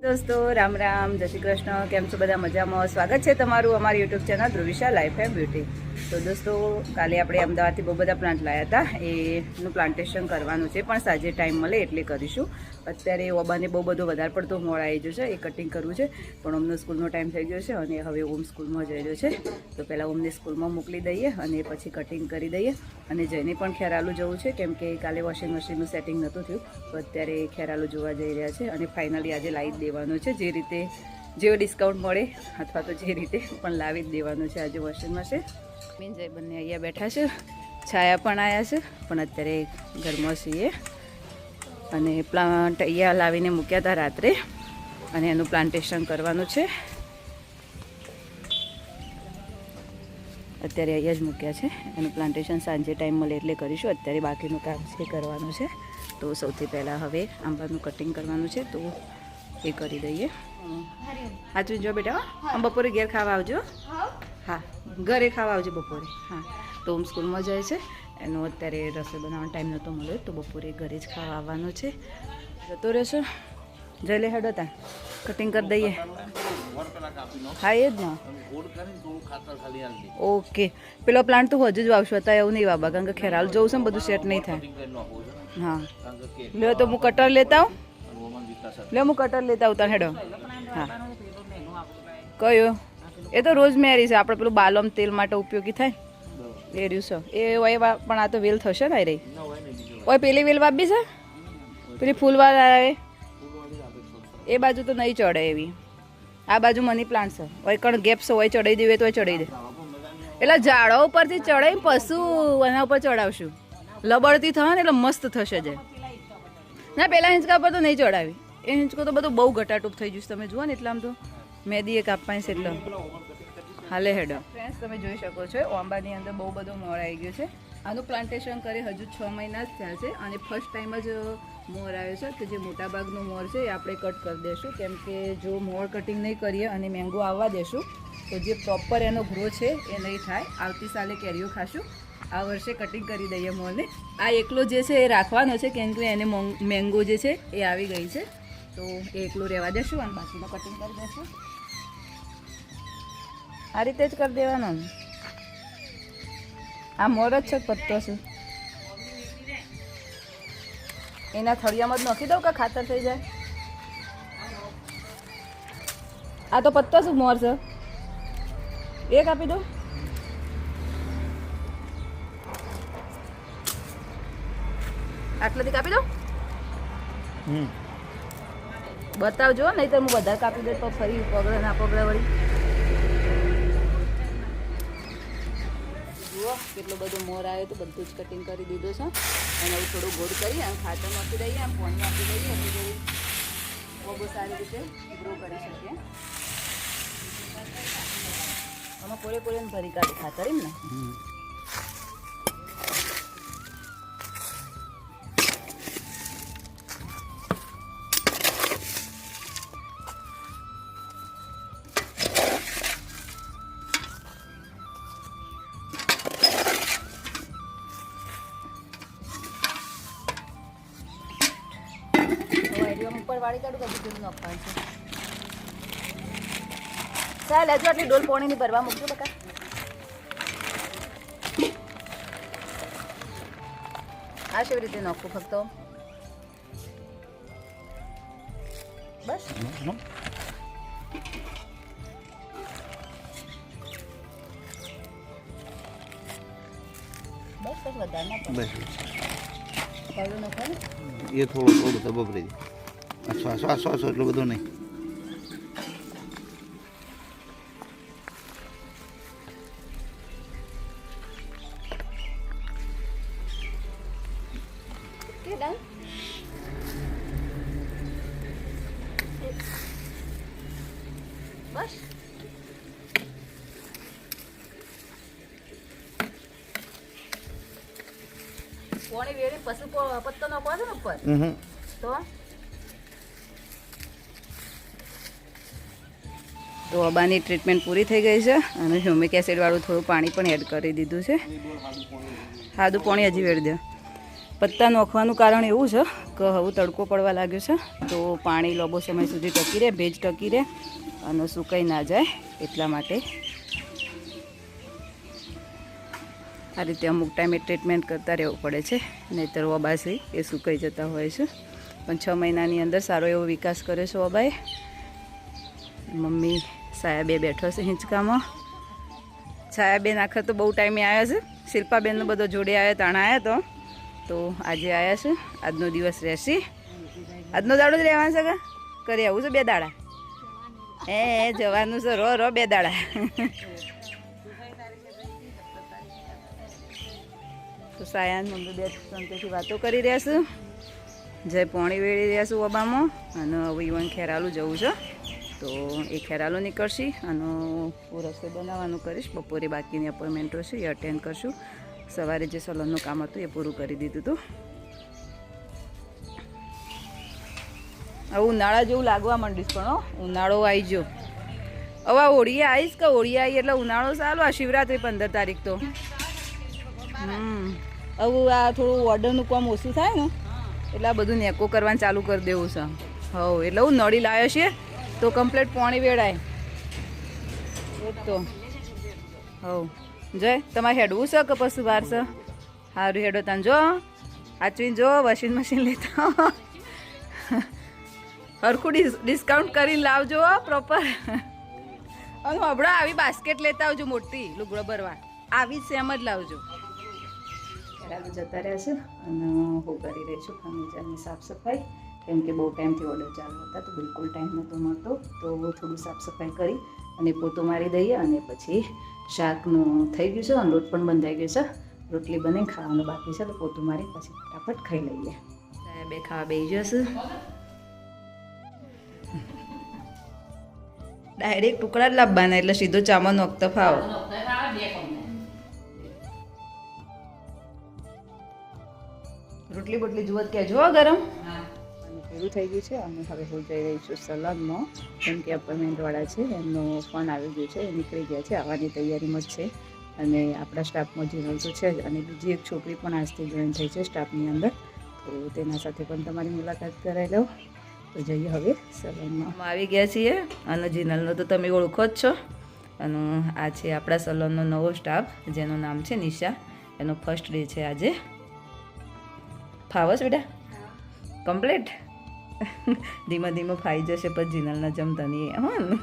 दोस्तों राम राम जय श्री कृष्ण केम छो बधा मजामां स्वागत है तमारू अमारी YouTube channel Dhruvisha life and beauty. तो दोस्तों काले આપણે અમદાવાદથી બહુ બધા પ્લાન્ટ લાયા હતા એનું પ્લાન્ટેશન કરવાનું છે પણ સાંજે ટાઈમ મળે એટલે કરીશું। અત્યારે ઓબાને બહુ બધો વધારે પડતો મોડ આવી ગયો છે એ કટિંગ કરવું છે પણ ઓમનો સ્કૂલનો ટાઈમ થઈ ગયો છે અને હવે ઓમ સ્કૂલમાં જઈ રહ્યો છે તો પહેલાં ઓમને સ્કૂલમાં મોકલી દઈએ અને પછી કટિંગ કરી દઈએ અને જઈને પણ ખેરાલુ જવું છે કેમ કે કાલે વોશિંગ મશીનનું સેટિંગ નહોતું થયું તો અત્યારે ખેરાલુ જોવા જઈ રહ્યા છે અને ફાઇનલી આજે લાવી જ દેવાનું છે જે રીતે જેવો ડિસ્કાઉન્ટ મળે અથવા તો જે રીતે પણ લાવી જ દેવાનું છે આજે વોશિંગ મશીન। મીનજય બંને અહીંયા બેઠા છે છાયા પણ આવ્યા છે પણ અત્યારે ઘરમાં છીએ અને પ્લાન્ટ અહીંયા લાવીને મૂક્યા હતા રાત્રે અને એનું પ્લાન્ટેશન કરવાનું છે। અત્યારે અહીંયા જ મૂક્યા છે એનું પ્લાન્ટેશન સાંજે ટાઈમ મળે એટલે કરીશું। અત્યારે બાકીનું કામ છે કરવાનું છે તો સૌથી પહેલાં હવે આંબાનું કટિંગ કરવાનું છે તો એ કરી દઈએ। સાચું જો બેટા આમ બપોરે ઘેર ખાવા આવજો। હા ઘરે ખાવા આવજો બપોરે। હા તો ઓમ સ્કૂલમાં જાય છે એનો અત્યારે રસોઈ બનાવવાનો ટાઈમ નહોતો મળ્યો તો બપોરે ઘરે જ ખાવા આવવાનો છે। જતો રહેશો જઈ લે હેડો ત્યાં કટિંગ કરી દઈએ। હા એ જ ને ઓકે પેલો પ્લાન્ટ તો હજુ જ વાવશો હતા એવું નહીં વાબા કારણ કે ખેરાલ જવું છે ને બધું સેટ નહીં થાય। હા લે તો હું કટર લેતા આવું લે હું કટર લેતા આવું તાર હેડો। હા કયો એ તો રોઝમેરી છે આપણે પેલું બાલમ તેલ માટે ઉપયોગી થાય એ રહ્યું છે એ હોય પણ આ તો વેલ થશે ને રહી ઓય પેલી વેલ વાપી છે પેલી ફૂલવાળા આવે એ બાજુ તો નહીં ચડે એવી આ બાજુ મની પ્લાન્ટ છે હોય કણ ગેપ છે હોય ચડાવી દેવી તો ચડાવી દે એટલે ઝાડો ઉપરથી ચડાવી પશુ એના ઉપર ચડાવશું લબડતી થશે ને એટલે મસ્ત થશે જે ના પેલા હિંચકા પર તો નહીં ચડાવી એ હિંચકો તો બધું બહુ ઘટાટૂપ થઈ ગયું તમે જુઓ ને એટલે આમ તો મેદી એક આપવાની છે એટલે હાલે હેડો। ફ્રેન્ડ્સ તમે જોઈ શકો છો ઓંબાની અંદર બહુ બધો મોર આવી ગયો છે। આનું પ્લાન્ટેશન કરે હજુ 6 મહિના જ થયા છે અને ફર્સ્ટ ટાઈમ જ મોર આવ્યો છે કે જે મોટાભાગનો મોર છે એ આપણે કટ કરી દઈશું કેમ કે જો મોર કટિંગ નહીં કરીએ અને મેંગો આવવા દેશું તો જે પ્રોપર એનો ગ્રો છે એ નહીં થાય। આવતી સાલે કેરીઓ ખાશું આ વર્ષે કટિંગ કરી દઈએ મોરને। આ એકલો જે છે એ રાખવાનો છે કેમ કે એને મેંગો જે છે એ આવી ગઈ છે તો એ એકલું રહેવા દેશું અને બાકીનું કટિંગ કરી દઈશું। આ રીતે જ કરી દેવાનો આ મોર જ છે પત્તો છે એના થળિયામાં જ નાખી દઉં કે ખાતર થઈ જાય। આ તો પત્તો શું મોર છે એ કાપી દો આટલાથી કાપી દો બતાવજો નહીં તો હું બધા કાપી દે તો ફરી પગડે ના પગડે વળી જુઓ કેટલો બધો મોર આવ્યો તો બધું જ કટિંગ કરી દીધું છે અને હવે થોડું ગોળ કરી આમ ખાતર આપી દઈએ આમ પાણી આપી દઈએ એટલે બહુ સારી રીતે ગ્રો કરી શકીએ। આમાં કોરે કોરેને ભરી કાઢી ખાતર એમ ને ઉપર વાળી કાઢું કદી પેલું નાખવાનું છે ચાલ હજુ આટલી ડોલ પોણીની ભરવા મૂકજો બકા। આ કેવી રીતે નાખવું ફક્ત બસ બસ બસ વધારે ના પડે પાવડર નાખવાનું એ થોડું તો બબરી શ્વાસ એટલું બધું નહીં બસ પોણી વેડી પછી પત્તો નાખવો છે ને ઉપર તો તો અબાની ટ્રીટમેન્ટ પૂરી થઈ ગઈ છે અને હ્યુમિક એસિડવાળું થોડું પાણી પણ એડ કરી દીધું છે। સાદું પાણી હજી વેડી દો પત્તા નોખવાનું કારણ એવું છે કે હવે તડકો પડવા લાગ્યો છે તો પાણી લાંબો સમય સુધી ટકી રહે, ભેજ ટકી રહે અને સુકાઈ ના જાય એટલા માટે આ રીતે અમુક ટાઈમે ટ્રીટમેન્ટ કરતા રહેવું પડે છે, નહીંતર વબાસી એ સુકાઈ જતા હોય છે. પણ 6 મહિનાની અંદર સારો એવો વિકાસ કર્યો છે વબાએ. મમ્મી સાયાબે બેઠો છે હિંચકામાં. છાયાબેન આખર તો બહુ ટાઈમે આવ્યા છે, શિલ્પાબેનનો બધો જોડે આવ્યા તાણા આવ્યા તો આજે આવ્યા છે. આજનો દિવસ રહેશે, આજનો દાડો જ રહેવાનો છે કે કરી આવું છે 2 દાડા જવાનું છે રો 2 દાડા. તો સાયાન મમ્મી 2 શાંતિથી વાતો કરી રહ્યા છું, જય પોણી વેળી રહ્યા છું વબામાં. અને હવે ઈવન ખેરાલું જવું છે તો એ ખેરાલું નીકળશે અને હું રસોઈ બનાવવાનું કરીશ. બપોરે બાકીની અપોઇન્ટમેન્ટો છે એ અટેન્ડ કરશું. સવારે જે સલૂનનું કામ હતું એ પૂરું કરી દીધું હતું. હવે ઉનાળા જેવું લાગવા માંડીશ પણ ઉનાળો આવી ગયો. હવે હોળીએ આવીશ કે હોળીએ આવી એટલે ઉનાળો સારું. આ શિવરાત્રી 15 તારીખ તો હવે આ થોડું ઓર્ડરનું કામ ઓછું થાય ને એટલે આ બધું નેકો કરવાનું ચાલુ કરી દેવું છે. હવ એટલે હું નળી લાવ્યો છે તો કમ્પ્લીટ પાણી વેળાય તો હવ જય તમારે હેડવું છે કે પછી બહાર છે? સારું હેડો તને જો આચવીને જો વોશિંગ મશીન લેતા હરખું ડિસ્કાઉન્ટ કરીને લાવજો પ્રોપર. અને હમણાં આવી બાસ્કેટ લેતા આવજો મોટી લુગડો ભરવા, આવી જ સેમ જ લાવજો. ખેરાલુ જતા રહેશે અને હું કરી રહી છું ફર્નિચરની સાફ સફાઈ, કેમ કે બહુ ટાઈમથી ઓર્ડર ચાલુ હતા તો બિલકુલ ટાઈમ નહોતો મળતો. તો થોડું સાફ સફાઈ કરી અને પોતો મારી દઈએ અને પછી શાકનું થઈ ગયું છે અને લોટ પણ બંધાઈ ગયો છે. રોટલી બને ખાવાનું બાકી છે તો પોતું મારી પછી ફટાફટ ખાઈ લઈએ. બે ખાવા બેસી જશે. ડાયરેક્ટ ટુકડા જ લાવવાના એટલે સીધો ચામાં નોખતો ફાવ. રોટલી બોટલી જુઓ કહેજો ગરમ. પૂરું થઈ ગયું છે અને હવે હું જઈ રહી છું સલૂનમાં, કેમ કે અપોઇન્ટમેન્ટવાળા છે એમનો ફોન આવી ગયો છે, એ નીકળી ગયા છે, આવવાની તૈયારીમાં જ છે. અને આપણા સ્ટાફમાં જીનલ તો છે જ અને બીજી એક છોકરી પણ આજથી જોઈન થઈ છે સ્ટાફની અંદર, તો તેના સાથે પણ તમારી મુલાકાત કરાવી લઉં. તો જઈએ હવે સલૂનમાં. આવી ગયા છીએ અને જીનલનો તો તમે ઓળખો જ છો. અને આ છે આપણા સલૂનનો નવો સ્ટાફ જેનું નામ છે નિશા. એનો ફર્સ્ટ ડે છે આજે. ફાવસ બેટા કમ્પ્લીટ? ધીમે ધીમે ફાઈ જશે પછી જીનલના જમતાની હા ને.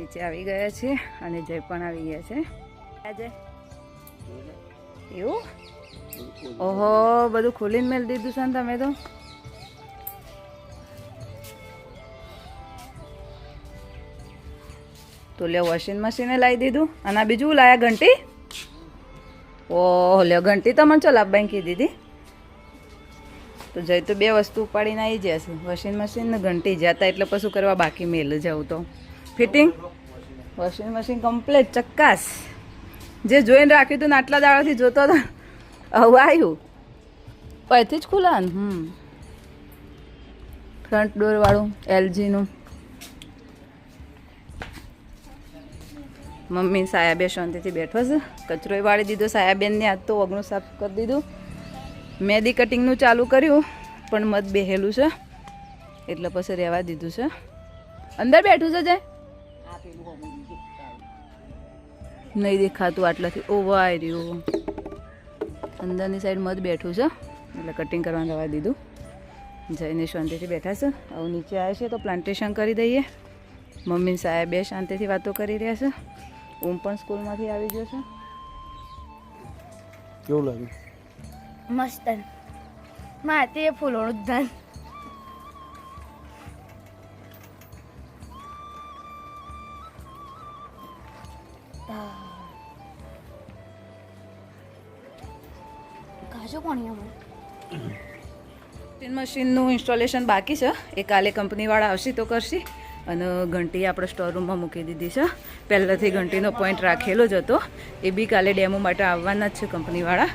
નીચે આવી ગયા છે અને જય પણ આવી ગયા છે. આજે એવું ઓહો બધું ખોલીને મેળ દીધું છે ને તમે તો. તો લે વોશિંગ મશીને લાવી દીધું અને આ બીજું લાયા ઘંટી. ઓહ લે ઘંટી તો મને ચો લાવવાની કીધી હતી. તો જય તો 2 વસ્તુ ઉપાડીને આવી જશે, વોશિંગ મશીન ને ઘંટી. જતા એટલે પછી કરવા બાકી મેલ જવું તો ફિટિંગ વોશિંગ મશીન કમ્પ્લીટ ચક્કાસ. જે જોઈને રાખ્યું હતું ને આટલા દાડાથી જોતો હતો હવે આવ્યું પહેથી જ ખુલ્લા ને. ફ્રન્ટ ડોરવાળું LGનું. મમ્મી સાયાબે શાંતિથી બેઠો છે, કચરોય વાળી દીધો. સાયાબેનને આજ તો વગણું સાફ કરી દીધું. મહેંદી કટિંગનું ચાલુ કર્યું પણ મત બેહેલું છે એટલે પછી રહેવા દીધું છે. અંદર બેઠું છે જાય નહીં દેખાતું આટલાથી. ઓવા આવી રહ્યું અંદરની સાઈડ મત બેઠું છે એટલે કટિંગ કરવાનું રહેવા દીધું. જઈને શાંતિથી બેઠા છે. હવે નીચે આવે છે તો પ્લાન્ટેશન કરી દઈએ. મમ્મી સાહેબ 2 શાંતિથી વાતો કરી રહ્યા છે. ઓમ પણ સ્કૂલમાંથી આવી ગયો છે. કેવું લાગ્યું? મસ્ત માતે ફૂલોનું ધન. મશીનનું ઇન્સ્ટોલેશન બાકી છે, એ કાલે કંપનીવાળા આવશે તો કરશે. અને ઘંટી આપણે સ્ટોરરૂમમાં મૂકી દીધી છે. પહેલાંથી ઘંટીનો પોઈન્ટ રાખેલો જ હતો, એ બી કાલે ડેમો માટે આવવાના જ છે કંપનીવાળા,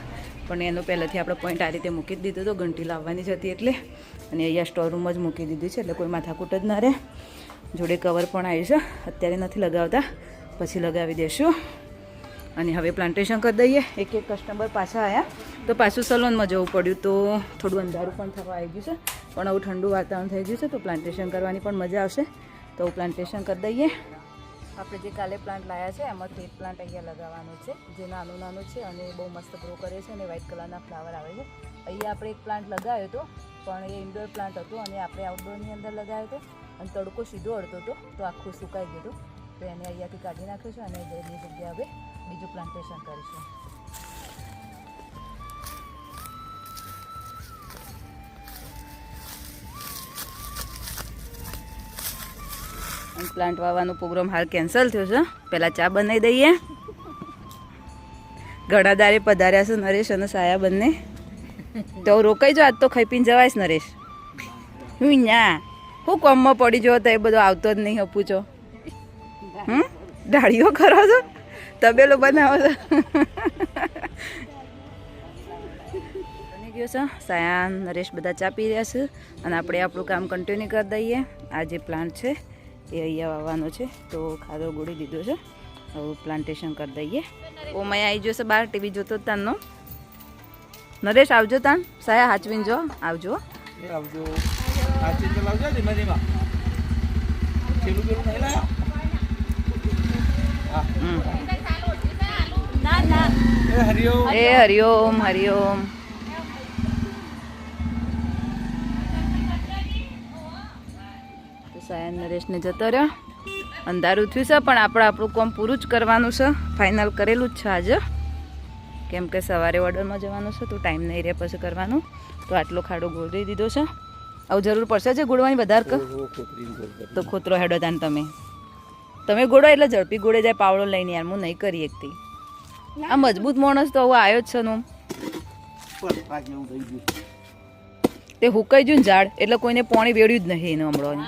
પણ એનો પહેલાંથી આપણે પોઈન્ટ આ રીતે મૂકી જ દીધો હતો ઘંટી લાવવાની જ હતી એટલે. અને અહીંયા સ્ટોરરૂમ જ મૂકી દીધી છે એટલે કોઈ માથાકૂટ જ ના રહે. જોડે કવર પણ આવ્યું છે, અત્યારે નથી લગાવતા, પછી લગાવી દઈશું. અને હવે પ્લાન્ટેશન કરી દઈએ. એક કસ્ટમર પાછા આવ્યા તો પાછું સલોનમાં જવું પડ્યું, તો થોડું અંધારું પણ થવા આવી ગયું છે. પણ આવું ઠંડુ વાતાવરણ થઈ ગયું છે તો પ્લાન્ટેશન કરવાની પણ મજા આવશે. તો પ્લાન્ટેશન કરી દઈએ. આપણે જે કાલે પ્લાન્ટ લાવ્યા છે એમાંથી એક પ્લાન્ટ અહીંયા લગાવવાનો છે, જે નાનું નાનું છે અને બહુ મસ્ત ગ્રો કરે છે અને વ્હાઇટ કલરના ફ્લાવર આવે છે. અહીંયા આપણે એક પ્લાન્ટ લગાવ્યો હતો, પણ એ ઇન્ડોર પ્લાન્ટ હતો અને આપણે આઉટડોરની અંદર લગાવ્યો હતો અને તડકો સીધો અડતો હતો તો આખું સુકાઈ ગયું હતું. તો એને અહીંયાથી કાઢી નાખ્યું છે અને એની જગ્યાએ હવે બીજું પ્લાન્ટેશન કરીશું. અને પ્લાન્ટ વાવવાનો પ્રોગ્રામ હાલ કેન્સલ થયો છે. પહેલાં ચા બનાવી દઈએ. ઘડાદારે પધાર્યા છે નરેશ અને સાયા બંને. તો રોકાઈ જો, આજ તો ખાઈ પીને જવાય નરેશ. હું ના હું કોમમાં પડી જો તો એ બધો આવતો જ નહીં પૂછો. ડાળીઓ કરો છો, તબેલો બનાવો છો. બની ગયો છે. સાયા નરેશ બધા ચા પી રહ્યા છે અને આપણે આપણું કામ કન્ટિન્યુ કરી દઈએ. આ જે પ્લાન્ટ છે એ અહીંયા વાવવાનો છે તો ખાધો ગોળી દીધો છે. હવે પ્લાન્ટેશન કરી દઈએ. ઓમય આવી જશે બહાર ટીવી જોતો તાનનો. નરેશ આવજો તાન. સાયા હાચવીને જો આવજો. આવજો. આ ચિંતા લાવજો ધીમે ધીમે. છેલું પેલું નહીં લાવ્યો. એ હરિઓમ. એ હરિઓમ હરિઓમ. સાયન નરેશને જતો રહ્યો. અંધારું થયું છે પણ આપણે આપણું કામ પૂરું જ કરવાનું છે. ફાઇનલ કરેલું જ છે આજે, કેમ કે સવારે ઓર્ડરમાં જવાનું છે તો ટાઈમ નહીં રહે પછી કરવાનું. તો આટલો ખાડો ગોળી દીધો છે. આવું જરૂર પડશે છે ગોળવાની વધારે તો ખોતરો હેડો તાન તમે ગોળો એટલે ઝડપી ગોળે જાય પાવડો લઈને. યાર હું નહીં કરી એકથી. આ મજબૂત માણસ તો હવે આવ્યો જ છે નું. તે હુકાઈ ગયું ને ઝાડ એટલે કોઈને પાણી વેળ્યું જ નહીં એને હમણાં.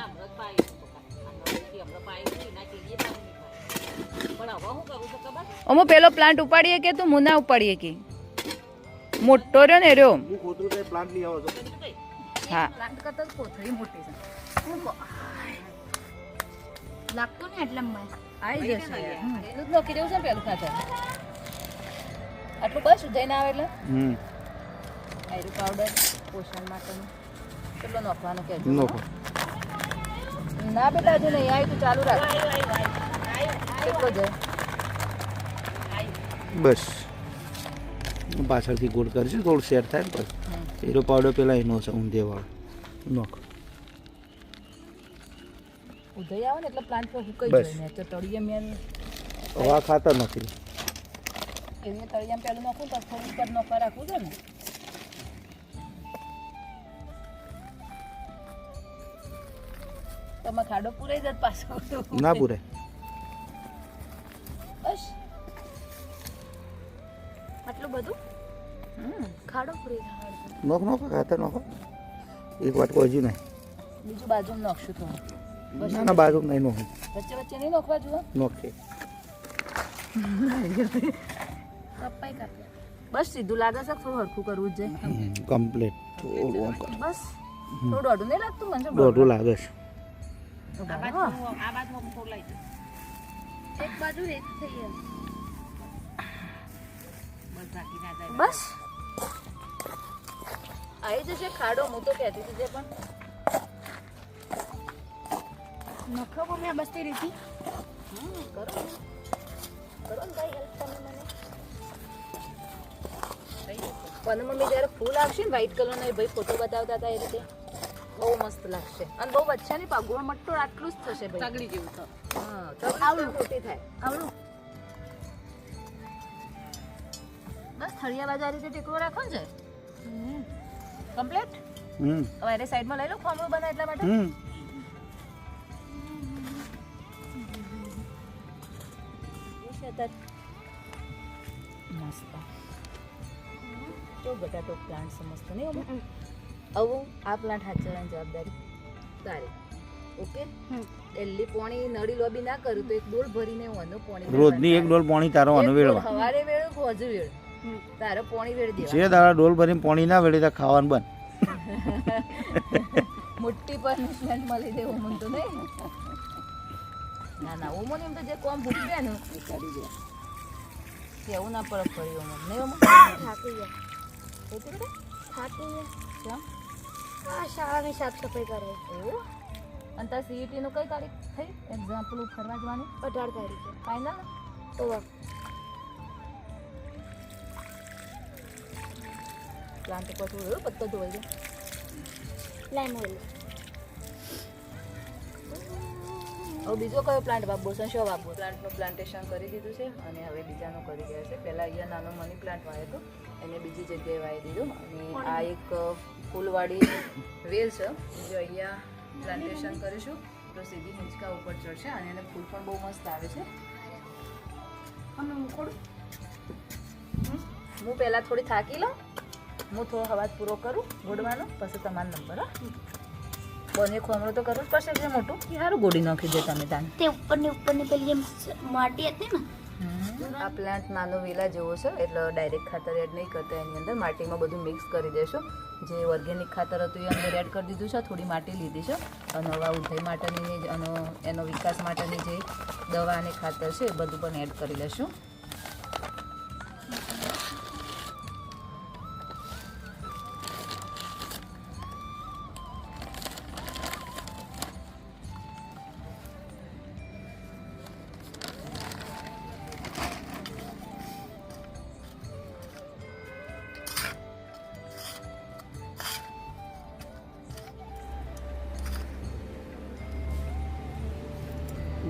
અમે પેલો પ્લાન્ટ ઉપાડીએ કે તું મુના ઉપાડીએ કે મોટો રહ્યો ને રહ્યો. હા પ્લાન્ટ કરતા કોથળી મોટી છે. લાગતું ને એટલે આવી જશે. એટલું જ નોખી દેવું છે પેલું ખાતર. આટલું બસ જઈને આવે એટલે આયરુ પાવડર પોષણ માટેનું કેટલો નોખવાનું કે ના બેટા હજુ નહીં આવી તું ચાલુ રાખ. કેટલો જાય બસ પાછળથી ગોળ કરીશું, થોડું સેટ થાય ને પછી એરો પાવડર પેલા એનો છે ઊંધેવાળો નોખ. ઉધઈ આવે ને એટલે પ્લાન્ટ પર હુકાઈ બસ. જાય ને તો તળિયે મેન હવા ખાતર નથી. એને તળિયામાં પેલું નાખું તો થોડું ઉપર નોખા રાખવું છે ને. તમે ખાડો પૂરાઈ જાય પાછો ના પૂરે. બસ આટલું બધું ખાડો પૂરી નોખ નોખ ખાતર નોખો. એક વાટકો હજુ નહીં. બીજું બાજુમાં નાખશું થોડું. ના ના બાજુ નહીં નોખું. વચ્ચે વચ્ચે નહીં નાખવા જુઓ. નોખે કપાઈ કાપ્યા. બસ સીધું લાગે છે થોડું હરખું કરવું જ જાય. કમ્પ્લીટ થોડું આમ કર. બસ થોડું દોઢું નહીં લાગતું મને. દોઢું લાગે છે. એક બાજુ એક થઈ ગયું. બસ આવી જશે ખાડો. હું તો કહેતી હતી જે પણ નખો મેં બસતી રીતી કરો કરો ને ભાઈ હેલ્પ તમે મને. પણ મમ્મી જ્યારે ફૂલ આવશે ને વ્હાઈટ કલરનો એ ભાઈ ફોટો બતાવતા હતા એ રીતે બહુ મસ્ત લાગશે. અને બહુ વચ્ચે નહીં પાગોળ મટ્ટો આટલું જ થશે ભાઈ. તગડી જેવું તો હા તગડી મોટી થાય આવડું બસ થળિયા બાજુ આ રીતે ટેકરો રાખો ને છે કમ્પ્લીટ. હવે એને સાઈડમાં લઈ લો ખોમરું બને એટલા માટે. મસ્ત તો બટાટો પ્લાન્ટ સમજતો નહીં હવે આવું આ પ્લાન્ટ હાચવવાની જવાબદારી તારી ઓકે ડેલી પાણી નળી લોબી ના કરું તો એક ડોલ ભરીને હું આનું પાણી રોજની એક ડોલ પાણી તારો આનો વેળવા સવારે વેળ હોજુ વેળ તારે પાણી વેળ દેવા જે દાડા ડોલ ભરીને પાણી ના વેળે તો ખાવાનું બંધ મોટી પનિશમેન્ટ મળી દે ઓમન તો નહીં ના ના ઓમન એમ તો જે કોમ ભૂખે ને એ કરી દે કેવું ના પડે ફરી ઓમન નહીં ઓમન થાકી ગયા એટલે થાકી ગયા કેમ આ શાળાની સાફ સફાઈ કરે એવું અને તાર સીઈટી નું કઈ તારીખ થઈ એક્ઝામ્પલ ફરવા જવાની 18 તારીખે ફાઇનલ ઓવા પ્લાન્ટ પછી એવું પત્તો ધોઈ દે લાઈમ ઓઇલ હવે બીજો કયો પ્લાન્ટ વાવવો છે શું વાવવો પ્લાન્ટનું પ્લાન્ટેશન કરી દીધું છે અને હવે બીજાનું કરી રહ્યા છે પહેલાં અહીંયા નાનો મની પ્લાન્ટ વાવ્યો હતો એને બીજી જગ્યાએ વાવી દીધું અને આ એક ફૂલવાળી વેલ છે જો અહીંયા પ્લાન્ટેશન કરીશું તો સીધી હિંચકા ઉપર ચડશે અને એને ફૂલ પણ બહુ મસ્ત આવે છે અમે મૂકું હું પહેલાં થોડી થાકી લઉં હું થોડો અવાજ પૂરો કરું ગોડવાનો પછી તમારો નંબર હા બને ખોમરો તો કરવું જ પડશે જે મોટું કે સારું ગોડી નાખી દે તમે તાને તે ઉપરની પેલી જેમ માટી હતી ને આ પ્લાન્ટ નાનો વેલા જેવો છે એટલે ડાયરેક્ટ ખાતર એડ નહીં કરતા એની અંદર માટીમાં બધું મિક્સ કરી દેશો જે ઓર્ગેનિક ખાતર હતું એ અંદર એડ કરી દીધું છે થોડી માટી લીધી છે અને હવે ઉધઈ માટેની અને એનો વિકાસ માટેની જે દવા અને ખાતર છે એ બધું પણ એડ કરી લેશું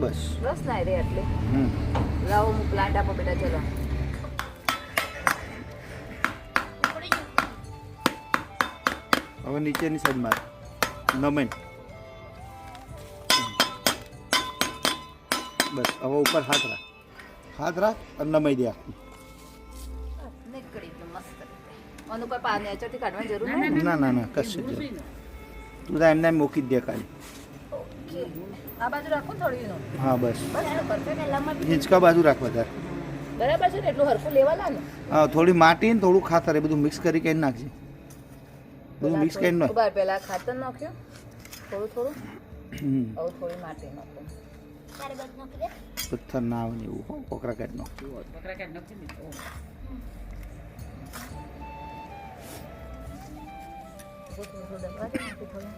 બસ બસ ના રે એટલે હમ લાવો હું પ્લાન્ટ આપો બેટા ચલો હવે નીચેની સાઈડ માર નમેન બસ હવે ઉપર હાથ રાખ અને નમાઈ દે નીકળી ગયું મસ્ત રીતે આનું કોઈ પાણી અચરથી કાઢવાની જરૂર નહીં ના કશું જ નહીં. તું તો એમને એમ મૂકી જ દે ખાલી ઓકે આ બાજુ રાખો થોડી એનું હા બસ બસ પરફેક્ટ હિંચકા બાજુ રાખ વધારે બરાબર છે ને એટલું હરખું લેવા ને હા થોડી માટી ને થોડું ખાતર એ બધું મિક્સ કરી કરીને નાખજે બધું મિક્સ કરીને નાખ બાર પહેલા ખાતર નાખ્યું થોડું હમ હવે થોડી માટી નાખો તારે બસ નાખી દે પથ્થર ના આવે ને એવું હો કોકરા કાઢ નો થોડું દબા દે નાખી થોડું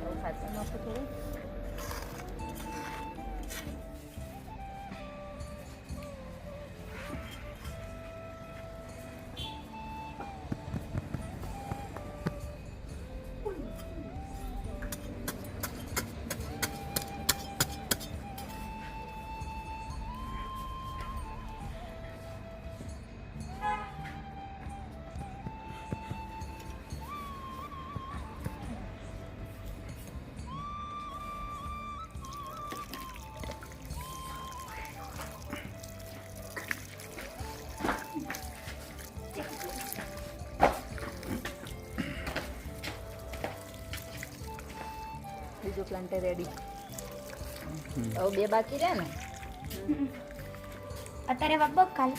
હવે ખાતર નાખો થોડું બીજો પ્લાન્ટ રેડી હવે બે બાકી રહ્યા ને અત્યારે બાબા કાલ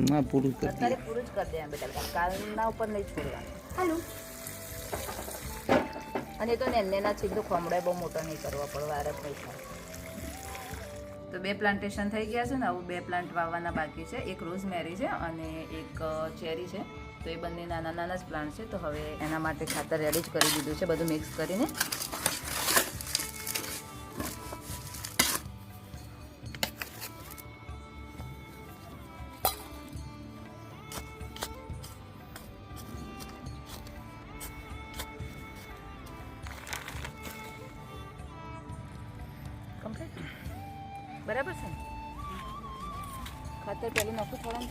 ના પૂરું કરી અત્યારે પૂરું જ કરી દે બેટા કાલના ઉપર નહીં છોડવાનું હાલો અને એ તો નેના સીધું ખમડાય બહુ મોટો નહીં કરવા પડે વાર જ નહીં થાય તો બે પ્લાન્ટેશન થઈ ગયા છે ને આવું બે પ્લાન્ટ વાવવાના બાકી છે એક રોઝમેરી છે અને એક ચેરી છે તો એ બંને નાના નાના જ પ્લાન્ટ છે તો હવે એના માટે ખાતર રેડી જ કરી દીધું છે બધું મિક્સ કરીને કમ્પ્લીટ બરાબર છે ને ખાતર પહેલું નાખું થોડા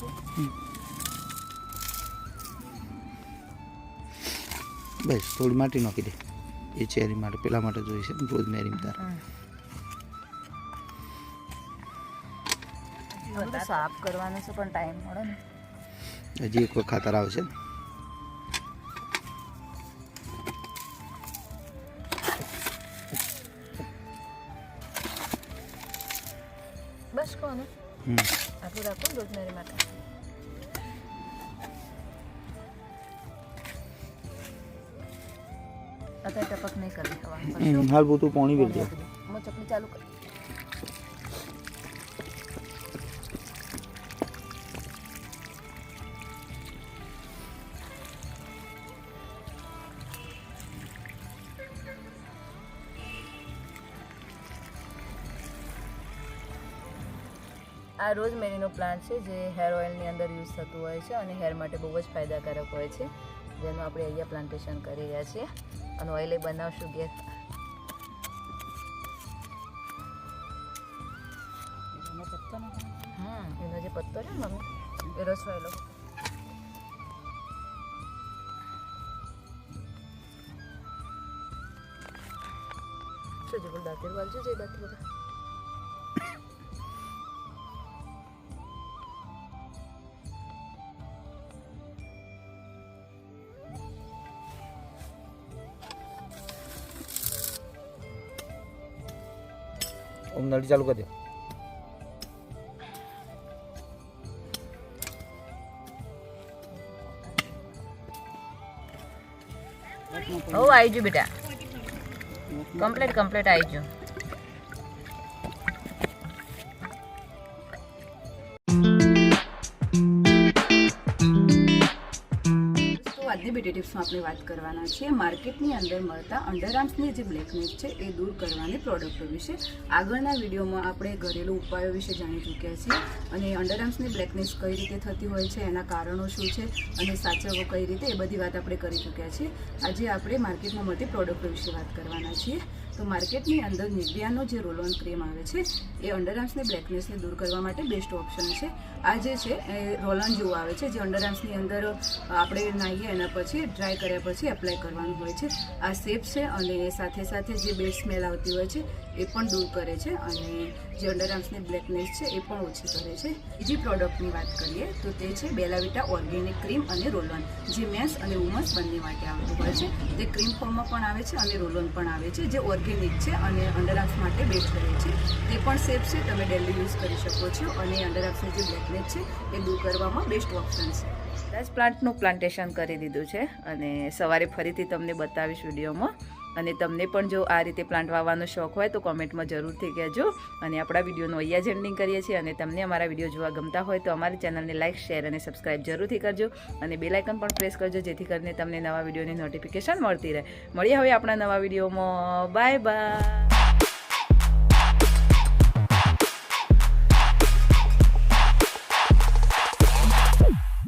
બસ થોડી માટી નાખી દે એ ચેરી માટે પેલા માટે જોઈ છે રોજ મેરી તાર બધું સાફ કરવાનું છે પણ ટાઈમ મળે ને. હજી એક વખત ખાતર આવશે. બસ કહો ને આટલું રાખો ને રોજમેરી માટે. અત્યારે ટપક નહીં કરવી થવાનું. હાલ પોતું પાણી વેચ દે. હું ચકલી ચાલુ કર. આ રોઝમેરીનો પ્લાન્ટ છે જે હેર ઓઇલની અંદર યુઝ થતું હોય છે અને હેર માટે બહુ જ ફાયદાકારક હોય છે, જેનું આપણે અહીંયા પ્લાન્ટેશન કરી રહ્યા છીએ અને ઓઇલ બનાવશું ઘેર. એનો જે પત્તો છે ને મમ્મી એ રસવાયેલો. શું છે બોલ દાંતેર વાલજો જે બાકી બધા. નળી ચાલુ કરી દે. ઓ આવી ગયું બેટા, કમ્પ્લીટ આવી ગયું. આજની બ્યુટી ટિપ્સમાં આપણે વાત કરવાના છીએ માર્કેટની અંદર મળતા અંડરઆર્મ્સની જે બ્લેકનેસ છે એ દૂર કરવાની પ્રોડક્ટો વિશે. આગળના વિડીયોમાં આપણે ઘરેલું ઉપાયો વિશે જાણી ચૂક્યા છીએ અને અંડરઆર્મ્સની બ્લેકનેસ કઈ રીતે થતી હોય છે, એના કારણો શું છે અને સાચવવો કઈ રીતે, એ બધી વાત આપણે કરી ચૂક્યા છીએ. આજે આપણે માર્કેટમાં મળતી પ્રોડક્ટો વિશે વાત કરવાના છીએ. તો માર્કેટની અંદર નિવિયાનો જે રોલ ઓન ક્રીમ આવે છે એ અંડરઆર્મ્સની બ્લેકનેસને દૂર કરવા માટે બેસ્ટ ઓપ્શન છે. આ જે છે એ રોલ ઓન જેવું આવે છે જે અંડરઆર્મ્સની અંદર આપણે નાહીએ એના પછી ડ્રાય કર્યા પછી એપ્લાય કરવાનું હોય છે. આ સેફ છે અને સાથે સાથે જે બેડ સ્મેલ આવતી હોય છે એ પણ દૂર કરે છે અને જે અંડરઆર્મ્સની બ્લેકનેસ છે એ પણ ઓછી કરે છે. બીજી પ્રોડક્ટની વાત કરીએ તો તે છે બેલાવિટા ઓર્ગેનિક ક્રીમ અને રોલ ઓન, જે મેન્સ અને વુમન્સ બંને માટે આવતું હોય છે. તે ક્રીમ ફોર્મમાં પણ આવે છે અને રોલ ઓન પણ આવે છે, જે ઓર્ગેનિક છે અને અંડરઆર્મ્સ માટે બેસ્ટ રહે છે. તે પણ સેફ છે, તમે ડેલી યુઝ કરી શકો છો અને અંડરઆર્મ્સની જે બ્લેકનેસ છે એ દૂર કરવામાં બેસ્ટ ઓપ્શન છે. દસ પ્લાન્ટનું પ્લાન્ટેશન કરી દીધું છે અને સવારે ફરીથી તમને બતાવીશ વિડીયોમાં. અને તમને પણ જો આ રીતે પ્લાન્ટ વાવવાનો શોખ હોય તો કોમેન્ટમાં જરૂરથી કહેજો. અને આપણા વિડીયોનું અહીંયા જ એન્ડિંગ કરીએ છીએ અને તમને અમારા વિડીયો જોવા ગમતા હોય તો અમારી ચેનલને લાઇક, શેર અને સબસ્ક્રાઇબ જરૂરથી કરજો અને બેલ આઇકન પણ પ્રેસ કરજો જેથી કરીને તમને નવા વિડીયોની નોટિફિકેશન મળતી રહે. મળીએ હવે આપણા નવા વિડીયોમાં. Bye bye.